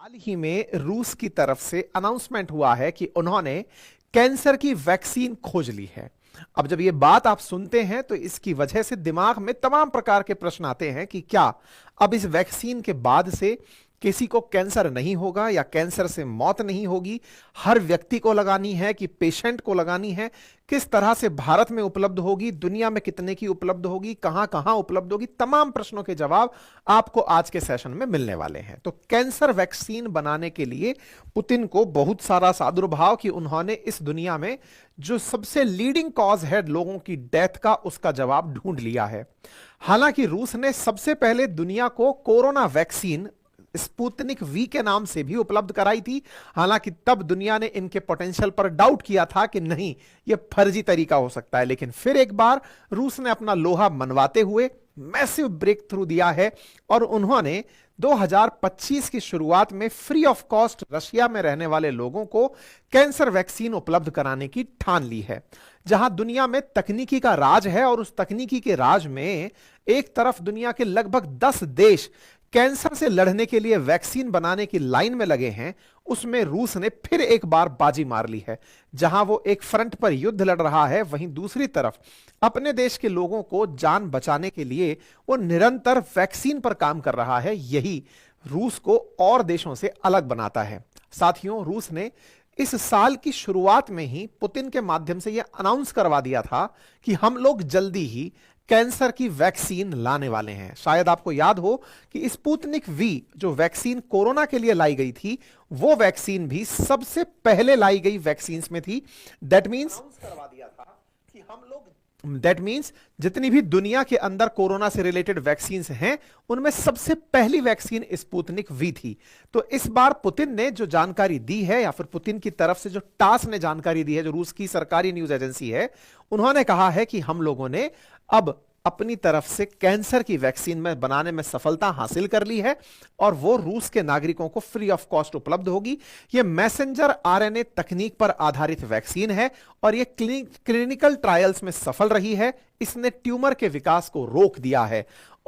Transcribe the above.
हाल ही में रूस की तरफ से अनाउंसमेंट हुआ है कि उन्होंने कैंसर की वैक्सीन खोज ली है। अब जब ये बात आप सुनते हैं तो इसकी वजह से दिमाग में तमाम प्रकार के प्रश्न आते हैं कि क्या अब इस वैक्सीन के बाद से किसी को कैंसर नहीं होगा या कैंसर से मौत नहीं होगी। हर व्यक्ति को लगानी है कि पेशेंट को लगानी है, किस तरह से भारत में उपलब्ध होगी, दुनिया में कितने की उपलब्ध होगी, कहां कहां उपलब्ध होगी, तमाम प्रश्नों के जवाब आपको आज के सेशन में मिलने वाले हैं। तो कैंसर वैक्सीन बनाने के लिए पुतिन को बहुत सारा सादुर्भाव कि उन्होंने इस दुनिया में जो सबसे लीडिंग कॉज है लोगों की डेथ का, उसका जवाब ढूंढ लिया है। हालांकि रूस ने सबसे पहले दुनिया को कोरोना वैक्सीन स्पुतनिक वी के नाम से भी उपलब्ध कराई थी। हालांकि तब दुनिया ने इनके पोटेंशियल पर डाउट किया था कि नहीं, यह फर्जी तरीका हो सकता है। लेकिन फिर एक बार रूस ने अपना लोहा मनवाते हुए मैसिव ब्रेक थ्रू दिया है और उन्होंने 2025 की शुरुआत में फ्री ऑफ कॉस्ट रशिया में रहने वाले लोगों को कैंसर वैक्सीन उपलब्ध कराने की ठान ली है। जहां दुनिया में तकनीकी का राज है और उस तकनीकी के राज में एक तरफ दुनिया के लगभग 10 देश कैंसर से लड़ने के लिए वैक्सीन बनाने की लाइन में लगे हैं, उसमें रूस ने फिर एक बार बाजी मार ली है। जहां वो एक फ्रंट पर युद्ध लड़ रहा है, वहीं दूसरी तरफ अपने देश के लोगों को जान बचाने के लिए वो निरंतर वैक्सीन पर काम कर रहा है। यही रूस को और देशों से अलग बनाता है। साथियों, रूस ने इस साल की शुरुआत में ही पुतिन के माध्यम से यह अनाउंस करवा दिया था कि हम लोग जल्दी ही कैंसर की वैक्सीन लाने वाले हैं। शायद आपको याद हो कि स्पुतनिक वी जो वैक्सीन कोरोना के लिए लाई गई थी, वो वैक्सीन भी सबसे पहले लाई गई वैक्सीन में थी। दैट मींस करवा दिया था कि हम लोग जितनी भी दुनिया के अंदर कोरोना से रिलेटेड वैक्सीन हैं, उनमें सबसे पहली वैक्सीन स्पुतनिक वी थी। तो इस बार पुतिन ने जो जानकारी दी है, या फिर पुतिन की तरफ से जो टास ने जानकारी दी है, जो रूस की सरकारी न्यूज एजेंसी है, उन्होंने कहा है कि हम लोगों ने अब अपनी तरफ से कैंसर की वैक्सीन में बनाने में सफलता हासिल कर ली है और वो रूस के नागरिकों को फ्री ऑफ कॉस्ट उपलब्ध होगी। ये मैसेंजर आरएनए तकनीक पर आधारित वैक्सीन है और ये क्लिनिकल ट्रायल्स में सफल रही है। इसने ट्यूमर के विकास को रोक दिया है और